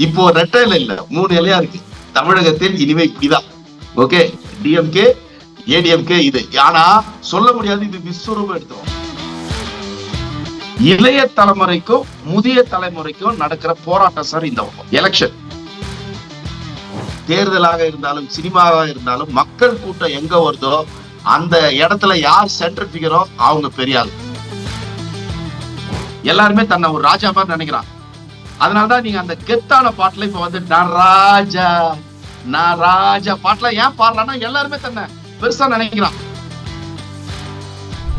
இப்போ ரெட்டையில இல்ல 3 இலையா இருக்கு. தமிழகத்தில் இனிமே இப்படிதான். ஓகே, டிஎம்கே ஏடிஎம்கே இது. ஆனா சொல்ல முடியாது, இது விஸ்வரூபம் எடுத்துரும். இளைய தலைமுறைக்கும் முதிய தலைமுறைக்கும் நடக்கிற போராட்டம் சார் இந்த எலெக்ஷன். தேர்தலாக இருந்தாலும் சினிமாவாக இருந்தாலும் மக்கள் கூட்டம் எங்க வருதோ அந்த இடத்துல யார் சென்டர் பிகரோ அவங்க பெரிய ஆள். எல்லாருமே தன்னை ஒரு ராஜா மாதிரி நினைக்கிறான். அதனாலதான் நீங்க அந்த கெத்தான பாட்டுல இப்ப வந்து நான் ராஜா பாட்டுல ஏன் பாடலாம்னா எல்லாருமே தன்னை பெருசா நினைக்கிறான்.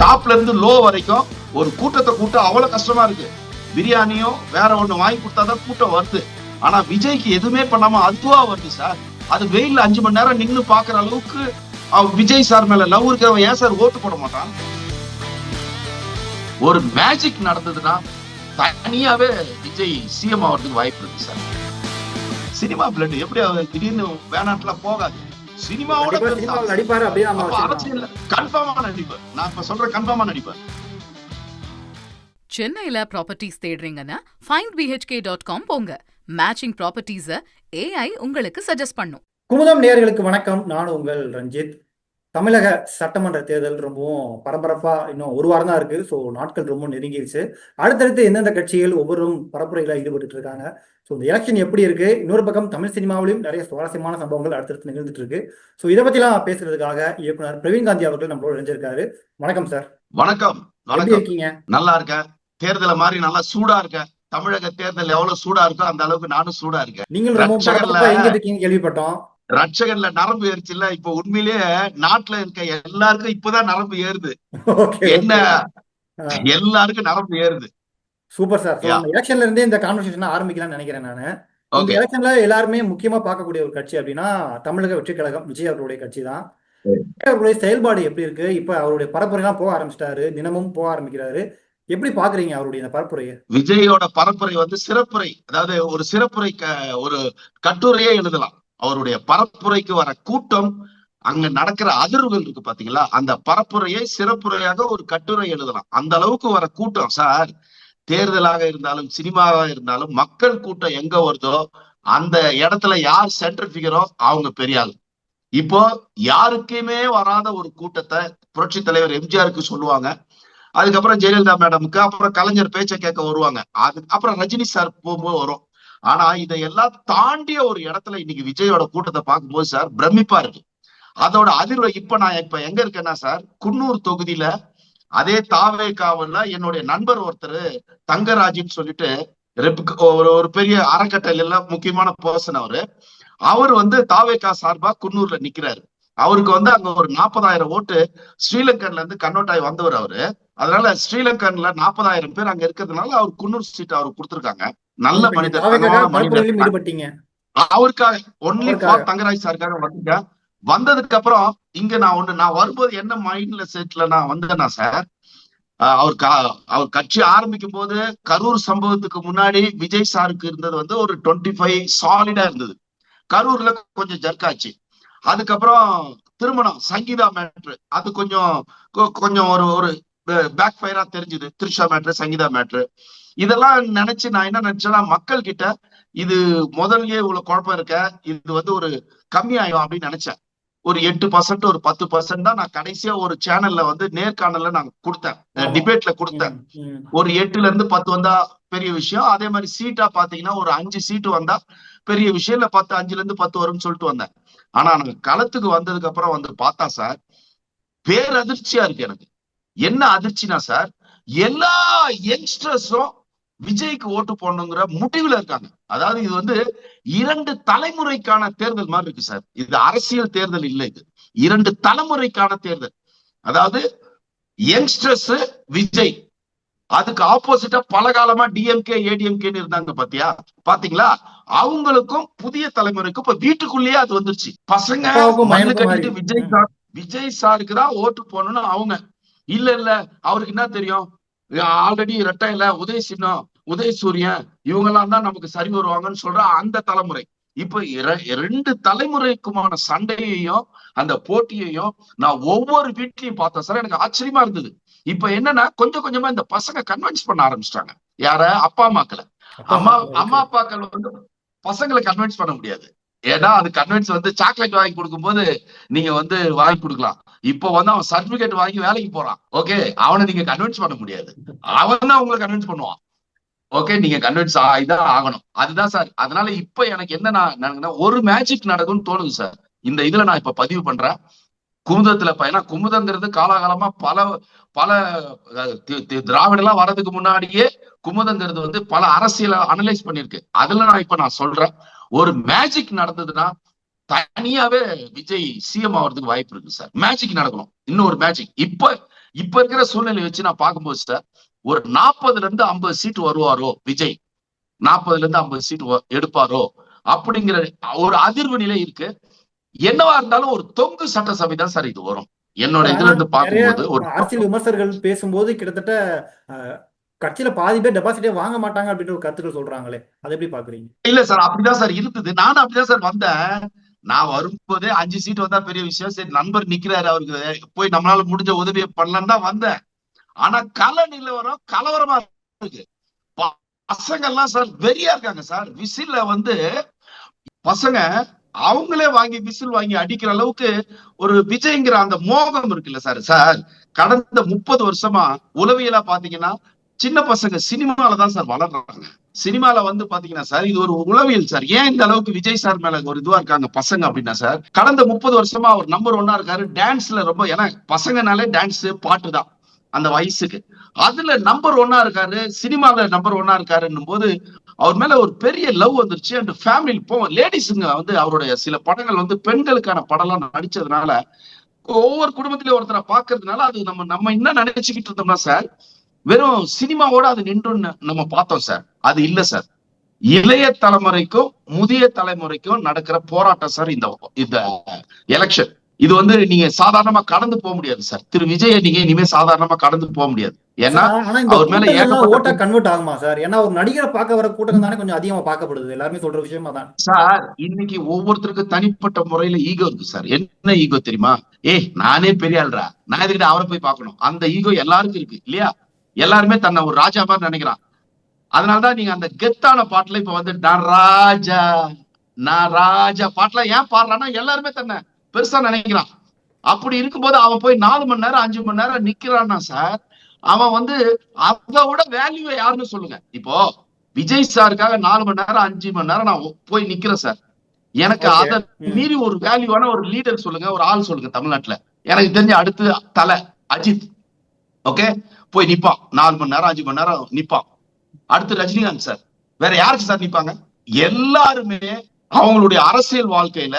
டாப்ல இருந்து லோ வரைக்கும் ஒரு கூட்டத்தை கூட்டம் அவ்வளவு கஷ்டமா இருக்கு. பிரியாணியும் வேற ஒண்ணு வாங்கி கொடுத்தாதான் கூட்டம் வருது. ஆனா விஜய்க்கு எதுவுமே பண்ணாம அதுவா வருது சார். அது வெயில்ல 5 மணி நேரம் நின்னு பாக்குற அளவுக்கு விஜய் சார் மேல லவ் இருக்கிறவன் ஏன் சார் ஓட்டு போட மாட்டான்? ஒரு மேஜிக் நடந்ததுன்னா தனியாவே விஜய் சிஎம் ஆகிறதுக்கு வாய்ப்பு இருக்கு சார். சினிமா பிளட் எப்படி திடீர்னு வேணாட்டுலாம் போகாது. சினிமாவோட நடிப்பாரு அப்படியே அரசியல் கன்ஃபார்மா நடிப்பார். நான் இப்ப சொல்ற கன்ஃபார்மா நடிப்பார். சென்னையில ப்ராப்பர்ட்டிஸ் தேடுறீங்கன்னா findbhk.com போங்க. மேட்சிங் ப்ராப்பர்ட்டிஸ AI உங்களுக்கு சஜஸ்ட் பண்ணும். குமுதம் நேயர்களுக்கு வணக்கம். நான் உங்கள் ரஞ்சித். தமிழக சட்டமன்ற தேர்தல் ரொம்பவும் பரபரப்பா இன்னும் ஒரு வாரம் தான் இருக்கு. ஸோ நாட்கள் ரொம்ப நெருங்கிருச்சு. அடுத்தடுத்து எந்தெந்த கட்சிகள் ஒவ்வொரு பரப்புரையில ஈடுபட்டு இருக்காங்க. ஸோ இந்த எலெக்ஷன் எப்படி இருக்கு, இன்னொரு பக்கம் தமிழ் சினிமாவிலும் நிறைய சுவாரஸ்யமான சம்பவங்கள் அடுத்தடுத்து நிகழ்ந்துட்டு இருக்கு. ஸோ இதை பத்திலாம் பேசுறதுக்காக இயக்குனர் பிரவீன் காந்தி அவர்கள் நம்மளோட இணைஞ்சிருக்காரு. வணக்கம் சார். வணக்கம். எப்படி இருக்கீங்க? நல்லா இருக்கேன். தேர்தல மாதிரி நல்லா சூடா இருக்கேன். தமிழக தேர்தல் எவ்வளவு சூடா இருக்கோ அந்த அளவுக்கு நானும் சூடா இருக்கேன். நீங்களும் கேள்விப்பட்டோம் ரட்சகன்ல நரம்பு ஏறிச்சு இல்ல. இப்ப உண்மையிலேயே நாட்டுல இருக்க எல்லாருக்கும் இப்பதான் நரம்பு ஏறுது. என்ன எல்லாருக்கும் நரம்பு ஏறுது. Super sir. எலெக்ஷன்ல இருந்தே இந்த கான்வர்சேஷன் ஆரம்பிக்கலாம்னு நினைக்கிறேன் நானு. இந்த எலெக்ஷன்ல எல்லாருமே முக்கியமா பார்க்கக்கூடிய ஒரு கட்சி அப்படின்னா தமிழக வெற்றி கழகம், விஜய் அவர்களுடைய கட்சி தான். அவருடைய செயல்பாடு எப்படி இருக்கு? இப்ப அவருடைய பரப்புரை எல்லாம் போக ஆரம்பிச்சிட்டாரு, தினமும் போக ஆரம்பிக்கிறாரு. எப்படி பாக்குறீங்க அவருடைய இந்த பரப்புரையை? விஜயோட பரப்புரை வந்து சிறப்புரை, அதாவது ஒரு சிறப்புரை, ஒரு கட்டுரையே எழுதலாம். அவருடைய பரப்புரைக்கு வர கூட்டம், அங்க நடக்கிற அதிர்வுகள் இருக்கு பாத்தீங்களா, அந்த பரப்புரையை சிறப்புரையாக ஒரு கட்டுரை எழுதலாம். அந்த அளவுக்கு வர கூட்டம் சார். தேர்தலாக இருந்தாலும் சினிமாவாக இருந்தாலும் மக்கள் கூட்டம் எங்க வருதோ அந்த இடத்துல யார் சென்டர் பிகரோ அவங்க பெரிய ஆள். இப்போ யாருக்குமே வராத ஒரு கூட்டத்தை புரட்சி தலைவர் எம்ஜிஆருக்கு சொல்லுவாங்க. அதுக்கப்புறம் ஜெயலலிதா மேடமுக்கு, அப்புறம் கலைஞர் பேச்சை கேட்க வருவாங்க. அப்புறம் ரஜினி சார் போகும்போது வரும். ஆனா இதையெல்லாம் தாண்டிய ஒரு இடத்துல இன்னைக்கு விஜயோட கூட்டத்தை பார்க்கும்போது சார் பிரமிப்பா இருக்கு. அதோட அதிர்வை நான் இப்ப எங்க இருக்கேன்னா சார், குன்னூர் தொகுதியில அதே தாவேகாவுல என்னுடைய நண்பர் ஒருத்தர் தங்கராஜின்னு சொல்லிட்டு ஒரு பெரிய அறக்கட்டளையில முக்கியமான பர்சன். அவர் வந்து தாவேகா சார்பா குன்னூர்ல நிக்கிறாரு. அவருக்கு வந்து அங்க ஒரு 40,000 ஓட்டு ஸ்ரீலங்கன்ல இருந்து கன்வெர்ட் ஆகி வந்தவர் அவரு. அதனால ஸ்ரீலங்கன்ல 40,000 பேர் அங்க இருக்கிறதுனால அவர் குன்னூர் சீட் அவருக்கு கொடுத்திருக்காங்க. நல்ல மனிதர், அவருக்காக ஒன்லி ஃபார் தங்கராஜ் சாருக்காக வந்துட்டேன். வந்ததுக்கு அப்புறம் இங்க நான் வரும்போது என்ன மைண்ட்ல செட்ல நான் வந்தேன்னா சார், அவர் கட்சி ஆரம்பிக்கும் போது கரூர் சம்பவத்துக்கு முன்னாடி விஜய் சாருக்கு இருந்தது வந்து ஒரு 25 சாலிடா இருந்தது. கரூர்ல கொஞ்சம் ஜர்க்காச்சு. அதுக்கப்புறம் திருமணம் சங்கீதா மேட்ரு, அது கொஞ்சம் ஒரு பேக் ஃபயரா தெரிஞ்சுது. த்ரிஷா மேட்ரு, சங்கீதா மேட்ரு, இதெல்லாம் நினைச்சு நான் என்ன நினைச்சேன்னா, மக்கள் கிட்ட இது முதல்லயே இவ்வளவு குழப்பம் இருக்க, இது வந்து ஒரு கம்மியாயும் அப்படின்னு நினைச்சேன். ஒரு 8% ஒரு 10% தான் நான் கடைசியா ஒரு சேனல்ல வந்து நேர்காணல்ல நான் கொடுத்தேன், டிபேட்ல கொடுத்தேன். ஒரு 8ல இருந்து 10 வந்தா பெரிய விஷயம். அதே மாதிரி சீட்டா பாத்தீங்கன்னா ஒரு 5 சீட்டு வந்தா பெரிய விஷயம் இல்ல, 5ல இருந்து 10 வரும்னு சொல்லிட்டு வந்தேன். ஆனா நாங்க களத்துக்கு வந்ததுக்கு அப்புறம் வந்து பார்த்தா சார், பேரதிர்ச்சியா இருக்கு எனக்கு. என்ன அதிர்ச்சினா சார், எல்லா யங்ஸ்டர்ஸும் விஜய்க்கு ஓட்டு போடணுங்கிற முடிவுல இருக்காங்க. அதாவது இது வந்து 2 தலைமுறைக்கான தேர்தல் மாதிரி இருக்கு சார். இது அரசியல் தேர்தல் இல்லை, இது 2 தலைமுறைக்கான தேர்தல். அதாவது யங்ஸ்டர்ஸ் விஜய், அதுக்கு ஆப்போசிட்டா பல காலமா டிஎம்கே ஏடிஎம்கேன்னு இருந்தாங்க பாத்தீங்களா, அவங்களுக்கும் புதிய தலைமுறைக்கும் இப்ப வீட்டுக்குள்ளேயே அது வந்துருச்சு. பசங்க மண்ணு கட்டிட்டு விஜய் சாருக்கு தான் ஓட்டு போடணும்னு அவங்க. இல்ல அவருக்கு என்ன தெரியும், ஆல்ரெடி ரெட்டையில உதய சின்னம், உதயசூரியன் இவங்க எல்லாம் தான் நமக்கு சரி வருவாங்கன்னு சொல்ற அந்த தலைமுறை. இப்ப 2 தலைமுறைக்குமான சண்டையையும் அந்த போட்டியையும் நான் ஒவ்வொரு வீட்லயும் பார்த்தேன் சார். எனக்கு ஆச்சரியமா இருந்தது. இப்ப என்னன்னா கொஞ்சம் கொஞ்சமா இந்த பசங்க கன்வின்ஸ் பண்ண ஆரம்பிச்சிட்டாங்க. யார? அப்பா அம்மாக்களை. அம்மா அப்பாக்கள் வந்து பசங்களை கன்வின்ஸ் பண்ண முடியாது. ஏன்னா அது கன்வின்ஸ் வந்து சாக்லேட் வாங்கி கொடுக்கும்போது நீங்க வந்து வாங்கி கொடுக்கலாம். இப்போ வந்து அவன் சர்டிபிகேட் வாங்கி வேலைக்கு போறான். ஓகே, அவனை நீங்க கன்வின்ஸ் பண்ண முடியாது. அவன் தான் உங்களை கன்வின்ஸ் பண்ணுவான். ஓகே, நீங்க கன்வின்ஸ் ஆகிதான் ஆகணும். அதுதான் சார். அதனால இப்ப எனக்கு என்ன ஒரு மேஜிக் நடக்கும்னு தோணுது சார். இந்த இதுல நான் இப்ப பதிவு பண்றேன். குமுதத்துல ஏன்னா குமுதங்கிறது காலாகாலமா பல பல திராவிடெல்லாம் வர்றதுக்கு முன்னாடியே குமுதங்கிறது வந்து பல அரசியலை அனலைஸ் பண்ணிருக்கு. அதுல நான் சொல்றேன், ஒரு மேஜிக் நடந்ததுன்னா தனியாவே விஜய் சிஎம் ஆகிறதுக்கு வாய்ப்பு இருக்கு சார். மேஜிக் நடக்கணும். இன்னொரு மேஜிக் இப்ப இருக்கிற சூழ்நிலை வச்சு நான் பார்க்கும்போது சார், ஒரு 40-50 சீட் வருவாரோ விஜய், 40-50 சீட் எடுப்பாரோ அப்படிங்கிற ஒரு அதிர்வு நிலை இருக்கு. என்னவா இருந்தாலும் ஒரு தொங்கு சட்டசபை தான் சார் இது வரும். என்னோட இதுல இருந்து பார்க்கும்போது ஒரு அரசியல் விமர்சகர்கள் பேசும்போது கிட்டத்தட்ட கட்சியில பாதி பேர் டெபாசிட்டே வாங்க மாட்டாங்க அப்படின்னு ஒரு கருத்துக்கள் சொல்றாங்களே, அதை எப்படி பாக்குறீங்க? இல்ல சார், அப்படிதான் சார் இருந்தது. நானும் அப்படிதான் சார் வந்தேன். நான் வரும்போதே 5 சீட் வந்தா பெரிய விஷயம், சரி நண்பர் நிக்கிறாரு அவருக்கு போய் நம்மளால முடிஞ்ச உதவியை பண்ணலான்னு தான் வந்தேன். ஆனா கள நிலவரம் கலவரமா இருக்கு. பசங்க எல்லாம் சார் வெறியா இருக்காங்க சார். விசில வந்து பசங்க அவங்களே வாங்கி விசில் வாங்கி அடிக்கிற அளவுக்கு ஒரு விஜய்ங்கிற அந்த மோகம் இருக்குல்ல சார். சார் கடந்த 30 வருஷமா உளவியலா பாத்தீங்கன்னா சின்ன பசங்க சினிமால தான் சார் வளர்றாங்க. சினிமால வந்து பாத்தீங்கன்னா சார் இது ஒரு உளவியல் சார். ஏன் இந்த அளவுக்கு விஜய் சார் மேல ஒரு இதுவா இருக்காங்க பசங்க அப்படின்னா சார், கடந்த 30 வருஷமா அவர் நம்பர் 1 இருக்காரு டான்ஸ்ல. ரொம்ப ஏன்னா பசங்கனாலே டான்ஸ் பாட்டு தான் அந்த வயசுக்கு. அதுல நம்பர் 1 இருக்காரு, சினிமால நம்பர் 1 இருக்காருன்னும் போது அவர் மேல ஒரு பெரிய லவ் வந்துருச்சு. அண்ட் ஃபேமிலி லேடிஸுங்க வந்து அவருடைய சில படங்கள் வந்து பெண்களுக்கான படம்லாம் நடிச்சதுனால ஒவ்வொரு குடும்பத்திலயும் ஒருத்தரை பாக்குறதுனால அது நம்ம என்ன நினைச்சுக்கிட்டு இருந்தோம்னா சார், வெறும் சினிமாவோட அது நின்றுன்னு நம்ம பார்த்தோம் சார். அது இல்ல சார். இளைய தலைமுறைக்கும் முதிய தலைமுறைக்கும் நடக்கிற போராட்டம் சார் இந்த எலெக்ஷன். இது வந்து நீங்க சாதாரணமா கடந்து போக முடியாது சார். திரு விஜய நீங்க இனிமே சாதாரணமா கடந்து போக முடியாது. ஏன்னா அவர் மேல ஓட்டா கன்வெர்ட் ஆகுமா சார்? ஏன்னா ஒரு நடிகரை பார்க்க வர கூட்டம் தானே கொஞ்சம் அதிகமா பார்க்கப்படுது. எல்லாருமே சொல்ற விஷயமா தான் சார். இன்னைக்கு ஒவ்வொருத்தருக்கு தனிப்பட்ட முறையில ஈகோ இருக்கு சார். என்ன ஈகோ தெரியுமா? நானே பெரிய ஆள்றா, நான் எதுக்கிட்ட அவரை போய் பார்க்கணும். அந்த ஈகோ எல்லாருக்கும் இருக்கு இல்லையா? எல்லாருமே தன்னை ஒரு ராஜா மாதிரி நினைக்கிறான். அதனாலதான் நீங்க அந்த கெத்தான பாட்டுல இப்ப வந்து நான் ராஜா பாட்டுல ஏன் பாடுறான்னா எல்லாருமே தன்னை பெருசா நினைக்கிறான். அப்படி இருக்கும்போது அவன் போய் 4 மணி நேரம் 5 மணி நேரம் நிக்கிறான்னா சார், அவன் வந்து அதை விட வேல்யூ யாருன்னு சொல்லுங்க. இப்போ விஜய் சாருக்காக 4 மணி நேரம் 5 மணி நேரம் நான் போய் நிக்கிறேன் சார். எனக்கு அதை மீறி ஒரு வேல்யூவான ஒரு லீடர் சொல்லுங்க, ஒரு ஆள் சொல்லுங்க தமிழ்நாட்டுல. எனக்கு தெரிஞ்ச அடுத்து தலை அஜித். ஓகே, போய் நிப்பான் 4 மணி நேரம் 5 மணி நேரம் நிப்பான். அடுத்து ரஜினிகாந்த் சார். வேற யாருக்கு சார் நிப்பாங்க? எல்லாருமே அவங்களுடைய அரசியல் வாழ்க்கையில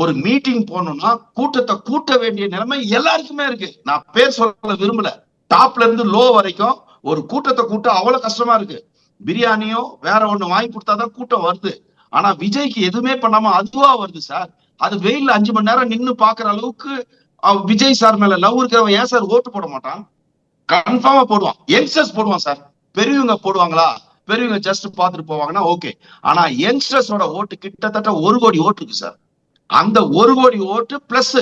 ஒரு மீட்டிங் போனோம்னா கூட்டத்தை கூட்ட வேண்டிய நிலைமை எல்லாருக்குமே இருக்கு. நான் பேர் சொல்ல விரும்பல. டாப்ல இருந்து லோ வரைக்கும் ஒரு கூட்டத்தை கூட்ட அவ்வளவு கஷ்டமா இருக்கு. பிரியாணியோ வேற ஒண்ணு வாங்கி கொடுத்தாதான் கூட்டம் வருது. ஆனா விஜய்க்கு எதுவுமே பண்ணாம அதுவா வருது சார். அது வெயில்ல 5 மணி நேரம் நின்னு பாக்குற அளவுக்கு விஜய் சார் மேல லவ் இருக்கிறவன் ஏன் சார் ஓட்டு போட மாட்டான்? கன்ஃபார்மா போடுவான். யங்ஸ்டர்ஸ் போடுவான் சார். பெரியவங்க போடுவாங்களா? பெரியவங்க ஜஸ்ட் பாத்துட்டு போவாங்கன்னா ஓகே. ஆனா யங்ஸ்டர்ஸோட ஓட்டு கிட்டத்தட்ட 1 கோடி ஓட்டு இருக்கு சார். அந்த 1 கோடி ஓட்டு பிளஸ்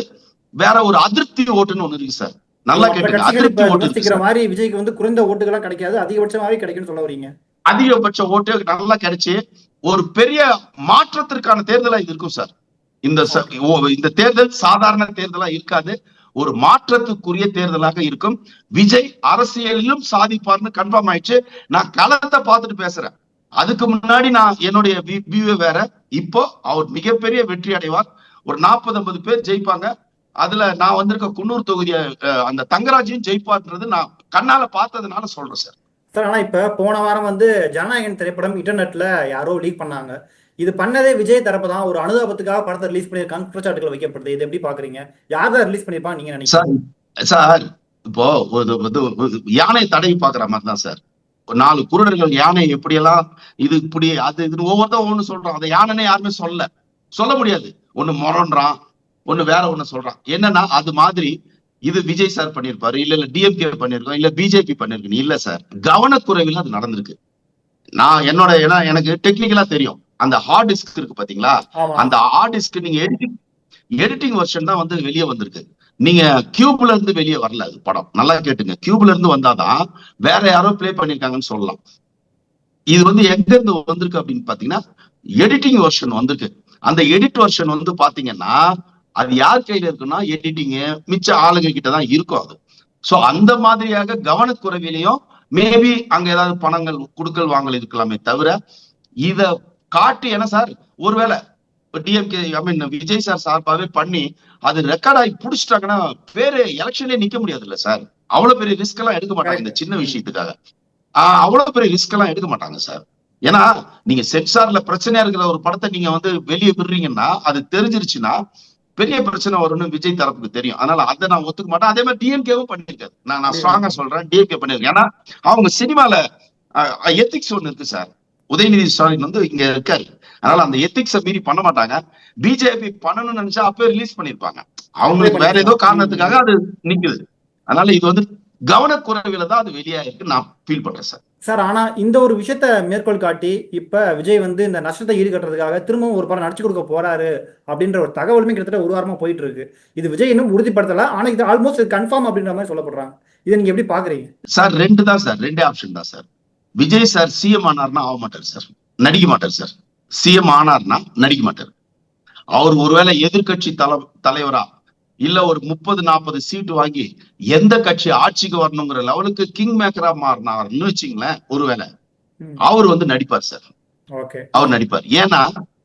வேற ஒரு அதிருப்தி ஓட்டுன்னு ஒண்ணு இருக்கு சார். நல்லா கேட்டுங்க. அதிருப்தி ஓட்டு மாதிரி விஜய்க்கு வந்து குறைந்த ஓட்டுகளா கிடைக்காது, அதிகபட்சமாவே கிடைக்கும்னு சொல்ல வரீங்க? அதிகபட்ச ஓட்டு நல்லா கிடைச்சு ஒரு பெரிய மாற்றத்திற்கான தேர்தலா இது இருக்கும் சார். இந்த தேர்தல் சாதாரண தேர்தலா இருக்காது, ஒரு மாற்றத்துக்குரிய தேர்தலாக இருக்கும். விஜய் அரசியலிலும் சாதிப்பார்னு கன்ஃபார்ம் ஆயிடுச்சு. நான் களத்தை பார்த்துட்டு பேசுறேன். அதுக்கு முன்னாடி நான் என்னுடைய வியூ வேற. இப்போ அவர் மிகப்பெரிய வெற்றி அடைவார். ஒரு 40-50 பேர் ஜெயிப்பாங்க. அதுல நான் வந்திருக்க குன்னூர் தொகுதிய அந்த தங்கராஜையும் ஜெயிப்பார்ன்றது நான் கண்ணால பார்த்ததுனால சொல்றேன் சார். சார், ஆனா இப்ப போன வாரம் வந்து ஜனநாயகன் திரைப்படம் இன்டர்நெட்ல யாரோ லீக் பண்ணாங்க. இது பண்ணதே விஜய் தரப்பு தான். ஒரு அனுதாபத்துக்காக படத்தை ரிலீஸ் பண்ணியிருக்காங்க, குற்றச்சாட்டுகள் வைக்கப்படுது. இது எப்படி பாக்குறீங்க? யார் தான் ரிலீஸ் பண்ணிருப்பாங்க நீங்க நினைக்கிறீங்க சார்? இப்போ யானை தடவி பாக்குற மாதிரி தான் சார். 4 குருடர்கள் யானை எப்படியெல்லாம் இது இப்படி அது இதுன்னு ஒவ்வொருத்தரும் ஒண்ணு சொல்றான். அந்த யானைன்னு யாருமே சொல்ல முடியாது. ஒண்ணு மொரன்றான், ஒண்ணு வேற ஒண்ணு சொல்றான். என்னன்னா அது மாதிரி இது விஜய் சார் பண்ணிருப்பாரு, இல்ல டிஎம்கே பண்ணிருக்கோம், இல்ல பிஜேபி பண்ணிருக்கு. இல்ல சார், கவனக்குறைவில் அது நடந்திருக்கு. நான் எனக்கு டெக்னிக்கலா தெரியும். அந்த ஹார்ட் டிஸ்க் இருக்கு பாத்தீங்களா, அந்த ஹார்ட் டிஸ்க் நீங்க எடிட்டிங் வெர்ஷன் தான் வந்து வெளியே வந்திருக்கு. நீங்க கியூப்ல இருந்து வெளியே வரல. அது படம் நல்லா கேட்டுங்க. கியூப்ல இருந்து வந்தாதான் வேற யாரோ பிளே பண்ணிருக்காங்கன்னு சொல்லலாம். இது வந்து எங்க இருந்து வந்திருக்கு அப்படின்னு பாத்தீங்கன்னா எடிட்டிங் வெர்ஷன் வந்திருக்கு. அந்த எடிட் வெர்ஷன் வந்து பாத்தீங்கன்னா அது யார் கையில இருக்குன்னா எடிட்டிங் மிச்ச ஆளுங்க கிட்டதான் இருக்கும் அது. சோ அந்த மாதிரியாக கவனக்குறைவிலையும் மேபி அங்க ஏதாவது பணங்கள் குடுக்கல் வாங்கல் இருக்கலாமே தவிர இத காட்டி என்ன சார் ஒருவேளை டிஎம்கே ஐ மீன் விஜய் சார் சார்பாவே பண்ணி அது ரெக்கார்ட் ஆகி புடிச்சிட்டாங்கன்னா பேரு எலெக்ஷன்லயே நிக்க முடியாது இல்ல சார். அவ்வளவு பெரிய ரிஸ்க் எல்லாம் எடுக்க மாட்டாங்க இந்த சின்ன விஷயத்துக்காக. அவ்வளவு பெரிய ரிஸ்க் எல்லாம் எடுக்க மாட்டாங்க சார். ஏன்னா நீங்க சென்சார்ல பிரச்சனையா இருக்கிற ஒரு படத்தை நீங்க வந்து வெளியே விடுறீங்கன்னா அது தெரிஞ்சிருச்சுன்னா பெரிய பிரச்சனை வரும்னு விஜய் தரப்புக்கு தெரியும். அதனால அதை நான் ஒத்துக்க மாட்டேன். அதே மாதிரி டிஎம்கேவும் பண்ணிருக்காரு. நான் ஸ்ட்ராங்கா சொல்றேன், டிஎம்கே பண்ணிருக்கேன். ஏன்னா அவங்க சினிமால எத்திக்ஸ் ஒண்ணு இருக்கு சார். உதயநிதி ஸ்டாலின் வந்து இங்க இருக்காரு. அதனால அந்த எத்திக்ஸை மீறி பண்ண மாட்டாங்க. பிஜேபி பண்ணணும்னு நினைச்சா அப்பவே ரிலீஸ் பண்ணிருப்பாங்க. அவங்களுக்கு வேற ஏதோ காரணத்துக்காக அது நிக்குது. அதனால இது வந்து கவனக்குறைவில தான் அது வெளியாயிருக்கு நான் ஃபீல் பண்றேன் சார். சார் ஆனா இந்த ஒரு விஷயத்த மேற்கோள் காட்டி இப்ப விஜய் வந்து இந்த நஷ்டத்தை ஈடுகட்டுறதுக்காக திரும்பவும் ஒரு படம் நடிச்சு கொடுக்க போறாரு அப்படின்ற ஒரு தகவலுமே கிட்டத்தட்ட ஒரு வாரமா போயிட்டு இருக்கு. இது விஜய் இன்னும் உறுதிப்படுத்தல, ஆனா இது ஆல்மோஸ்ட் கன்ஃபார்ம் அப்படின்ற மாதிரி சொல்லப்படுறாங்க. இதை நீங்க எப்படி பாக்குறீங்க சார்? ரெண்டே ஆப்ஷன் தான் சார். விஜய் சார் சிஎம் ஆனார்னா ஆக மாட்டார் சார், நடிக்க மாட்டார் சார். சிஎம் ஆனார்னா நடிக்க மாட்டார். அவர் ஒருவேளை எதிர்கட்சி தலைவரா இல்ல ஒரு 30-40 சீட்டு வாங்கி எந்த கட்சி ஆட்சிக்கு வரணுங்கிற லெவலுக்கு கிங் மேக்கரா மாறினார்னு வச்சுங்களேன், ஒருவேளை அவர் வந்து நடிப்பார் சார். அவர் நடிப்பார். ஏன்னா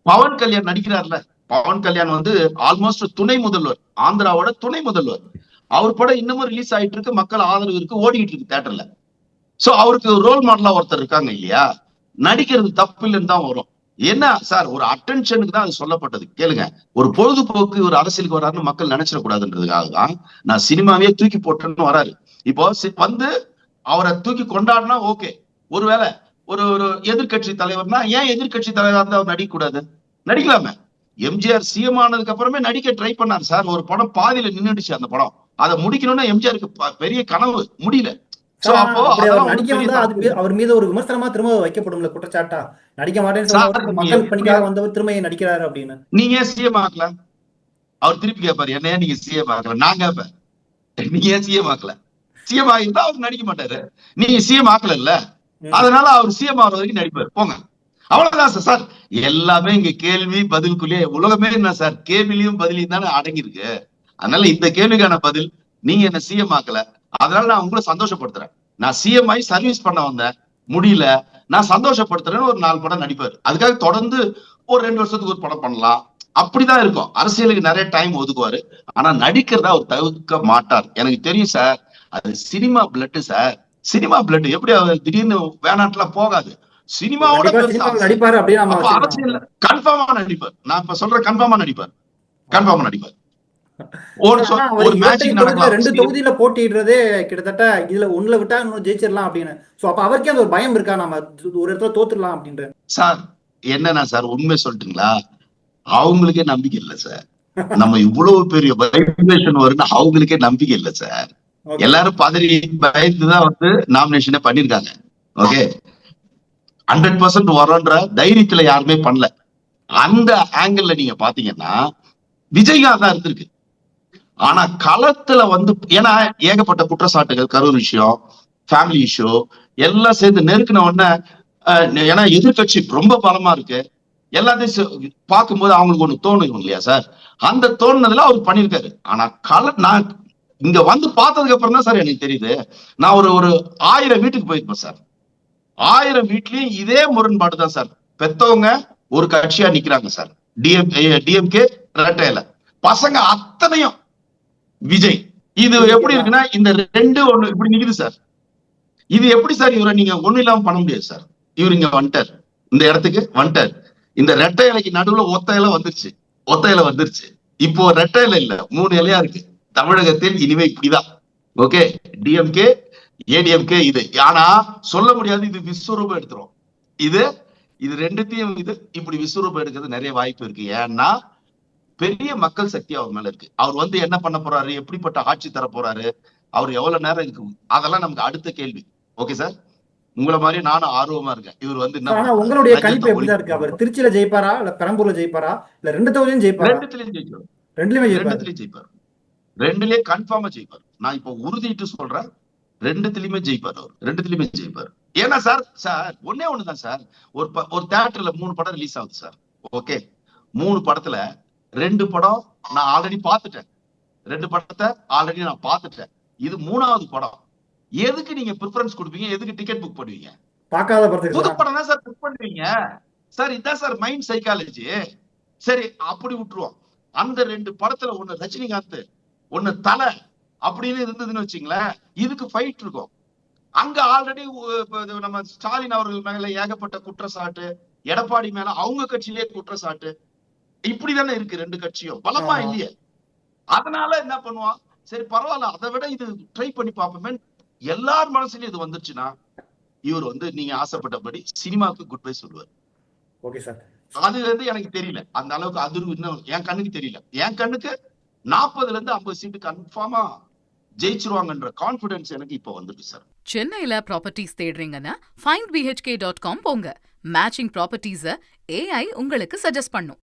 பவன் கல்யாண் நடிக்கிறார்ல. பவன் கல்யாண் வந்து ஆல்மோஸ்ட் துணை முதல்வர், ஆந்திராவோட துணை முதல்வர். அவர் படம் இன்னமும் ரிலீஸ் ஆயிட்டு இருக்கு, மக்கள் ஆதரவு இருக்கு, ஓடிட்டு இருக்கு தியேட்டர்ல. சோ அவருக்கு ரோல் மாடலா ஒருத்தர் இருக்காங்க இல்லையா, நடிக்கிறது தப்பு இல்லைன்னு தான் வரும். என்ன சார், ஒரு அட்டென்ஷனுக்கு தான் அது சொல்லப்பட்டது. கேளுங்க, ஒரு பொழுதுபோக்கு ஒரு அரசியலுக்கு வராருன்னு மக்கள் நினைச்சிடக்கூடாதுன்றதுக்காக தான் நான் சினிமாவே தூக்கி போட்டேன்னு வராரு. இப்போ வந்து அவரை தூக்கி கொண்டாடினா ஓகே. ஒருவேளை ஒரு எதிர்கட்சி தலைவர்னா ஏன் எதிர்கட்சி தலைவரா இருந்தா அவர் நடிக்க கூடாது? நடிக்கலாமே. எம்ஜிஆர் சிஎம் ஆனதுக்கு அப்புறமே நடிக்க ட்ரை பண்ணார் சார். ஒரு படம் பாதியில நின்றுடுச்சு. அந்த படம் அதை முடிக்கணும்னா எம்ஜிஆருக்கு பெரிய கனவு, முடியல. அவர் மீது ஒரு விமர்சனமா திரும்ப வைக்கப்படும் குற்றச்சாட்டா, நடிக்க மாட்டேன்னு மக்கள் பணிக்காக வந்தவர் திரும்ப நடிக்கிறாரு அப்படின்னு. நீங்க ஏன் சிஎம் ஆக்கல? அவர் திருப்பி கேட்பாரு, என்ன நீங்க சிஎம் ஆக்கல? நான் கேட்பேன், நீங்க ஏன் சிஎம் ஆக்கல? சிஎம் ஆகிருந்தா அவர் நடிக்க மாட்டாரு. நீங்க சிஎம் ஆக்கல இல்ல, அதனால அவர் சிஎம் ஆகிற வரைக்கும் நடிப்பாரு. போங்க, அவ்வளவுதான் சார். சார் எல்லாமே இங்க கேள்வி பதிலுக்குள்ளேயே உலகமே என்ன சார், கேள்வியிலையும் பதிலையும் தானே அடங்கி இருக்கு. அதனால இந்த கேள்விக்கான பதில், நீங்க என்ன சிஎம் ஆக்கல, அதனால நான் உங்களை சந்தோஷப்படுத்துறேன். நான் சிஎம் ஆகி சர்வீஸ் பண்ண வந்தேன், முடியல, நான் சந்தோஷப்படுத்துறேன்னு ஒரு 4 படம் நடிப்பாரு. அதுக்காக தொடர்ந்து ஒரு 2 வருஷத்துக்கு ஒரு படம் பண்ணலாம், அப்படிதான் இருக்கும். அரசியலுக்கு நிறைய டைம் ஒதுக்குவாரு, ஆனா நடிக்கிறதா அவர் தவிர்க்க மாட்டார். எனக்கு தெரியும் சார், அது cinema blood sir. Cinema blood எப்படி அவர் திடீர்னு வேணாட்டுலாம் போகாது. சினிமாவோட நடிப்பாரு அப்படின்னு அரசியல் கன்ஃபார்மா நடிப்பார். நான் இப்ப சொல்றேன், கன்ஃபார்மா நடிப்பார், கன்ஃபார்மா நடிப்பார். ஒரு மேட்சிங் நடக்கலாம். 2 தொகுதியில போட்டிடுறதே கிட்டத்தட்ட இதுல ஒண்ணுல விட்டா இன்னும் ஜெயிச்சிடலாம் அப்படின்னு. சோ அப்ப அவருக்கே அந்த ஒரு பயம் இருக்கா, நம்ம ஒரு இடத்துல தோத்துடலாம் அப்படின்ற? சார் என்னன்னா சார், உண்மை சொல்லிட்டுங்களா, அவங்களுக்கே நம்பிக்கை இல்லை சார். நம்ம இவ்வளவு பெரிய வைப்ரேஷன் வரும்னு அவங்களுக்கே நம்பிக்கை இல்லை சார். எல்லாரும் பதறி பயந்துதான் வந்து நாமினேஷனே பண்ணிருக்காங்க. ஓகே, 100% வரோன்ற தைரியத்துல யாருமே பண்ணல. அந்த ஆங்கிள் நீங்க பாத்தீங்கன்னா விஜயகாந்த் தான் இருந்திருக்கு. ஆனா களத்துல வந்து, ஏன்னா ஏகப்பட்ட குற்றச்சாட்டுகள், கரூர் விஷயம், ஃபேமிலி இஷ்யூ எல்லாம் சேர்ந்து நெருக்கின உடனே, ஏன்னா எதிர்கட்சி ரொம்ப பலமா இருக்கு, எல்லாத்தையும் பார்க்கும்போது அவங்களுக்கு ஒண்ணு தோணும் இல்லையா சார்? அந்த தோணுனதுல அவர் பண்ணிருக்காரு. ஆனா நான் இங்க வந்து பார்த்ததுக்கு அப்புறம் தான் சார் எனக்கு தெரியுது. நான் ஒரு 1000 வீட்டுக்கு போயிருப்பேன் சார். 1000 வீட்லயும் இதே முரண்பாடு தான் சார். பெத்தவங்க ஒரு கட்சியா நிக்கிறாங்க சார், டிஎம்கே ரெட்டையில, பசங்க அத்தனையும் விஜய். இது எப்படி இருக்குன்னா, இந்த 2-1 இப்படி நிக்குது சார். இது எப்படி சார் இவரை நீங்க ஒண்ணு இல்லாம பண்ண முடியாது சார். இவர் இங்க வந்துட்டார், இந்த இடத்துக்கு வந்துட்டார். இந்த ரெட்டை இலைக்கு நடுவுல ஒத்த இலை வந்துருச்சு. இப்போ ரெட்டை இலை இல்ல, 3 இலையா இருக்கு தமிழகத்தில். இனிமே இப்படிதான். ஓகே, டிஎம்கே ஏடிஎம்கே இது. ஆனா சொல்ல முடியாது, இது விஸ்வரூபம் எடுத்துரும். இது ரெண்டுத்தையும் இப்படி விஸ்வரூபம் எடுக்கிறது நிறைய வாய்ப்பு இருக்கு. ஏன்னா பெரிய மக்கள் சக்தி அவர் மேல இருக்கு. அவர் வந்து என்ன பண்ண போறாரு, எப்படிப்பட்ட ஆட்சி தர போறாரு, அவர் எவ்வளவு நேரம் இருக்கு, அதெல்லாம் நமக்கு அடுத்த கேள்வி. ஓகே சார், உங்களை மாதிரி நானும் ஆர்வமா இருக்கேன். இவர் வந்து உங்களுடைய கணிப்பு எப்படிதான் இருக்கு? அவர் திருச்சியில ஜெயிப்பாரா, இல்ல பெரம்பூர்ல ஜெயிப்பாரா, இல்ல 2 தொகுதியிலும் ஜெயிப்பாரா? 2த்துலயும் ஜெயிப்பார். 2த்துலயும் ஜெயிப்பார். 2லயே கன்ஃபார்மா ஜெயிப்பார். நான் இப்ப உறுதிட்டு சொல்றேன், 2த்துலயுமே ஜெயிப்பார். அவர் 2த்துலயுமே ஜெயிப்பார். ஏன்னா சார் ஒன்னே ஒண்ணுதான் சார். ஒரு தியேட்டர்ல 3 படம் ரிலீஸ் ஆகுது சார். ஓகே, 3 படத்துல 2 படம் நான் ஆல்ரெடி பாத்துட்டேன். 2 படத்தை ஆல்ரெடி நான் பாத்துட்டேன். இது 3வது படம். எதுக்கு நீங்க ப்ரிஃபரன்ஸ் கொடுப்பீங்க? எதுக்கு டிக்கெட் புக் பண்ணுவீங்க? பார்க்காத படத்துக்கு புது சார். படம் தான் சார் புக் பண்ணுவீங்க சார். இதான் சார் மைண்ட் சைக்காலஜி. சரி, அப்படி விட்டுருவோம். அந்த 2 படத்துல ஒண்ணு ரஜினிகாந்த், ஒண்ணு தலை அப்படின்னு இருந்ததுன்னு வச்சுங்களேன், இதுக்கு ஃபைட் இருக்கும். அங்க ஆல்ரெடி நம்ம ஸ்டாலின் அவர்கள் மேல ஏகப்பட்ட குற்றச்சாட்டு, எடப்பாடி மேல அவங்க கட்சியிலே குற்றச்சாட்டு, இப்படிதானே இருக்கு 2 கட்சியும். பலமா இல்லையே. அதனால என்ன பண்ணுவான், சரி பரவாயில்ல, அதை விட இது ட்ரை பண்ணி பார்ப்போமே. எல்லார் மனசுலயும் இது வந்துருச்சுன்னா இவர் நீங்க ஆசைப்பட்டபடி சினிமாவுக்கு குட் பை சொல்லுவார். Okay sir. அது எனக்கு தெரியல, அந்த அளவுக்கு அதிர்வு இன்னும் என் கண்ணுக்கு தெரியல. என் கண்ணுக்கு 40ல இருந்து 50 சீட்டு கன்ஃபார்மா ஜெயிச்சிருவாங்கன்ற கான்பிடன்ஸ் எனக்கு இப்போ வந்துருக்கு சார். சென்னையில ப்ராப்பர்ட்டிஸ் தேடுறீங்கன்னா findbhk.com போங்க. மேட்சிங் ப்ராப்பர்ட்டிஸ AI உங்களுக்கு சஜஸ்ட் பண்ணும்.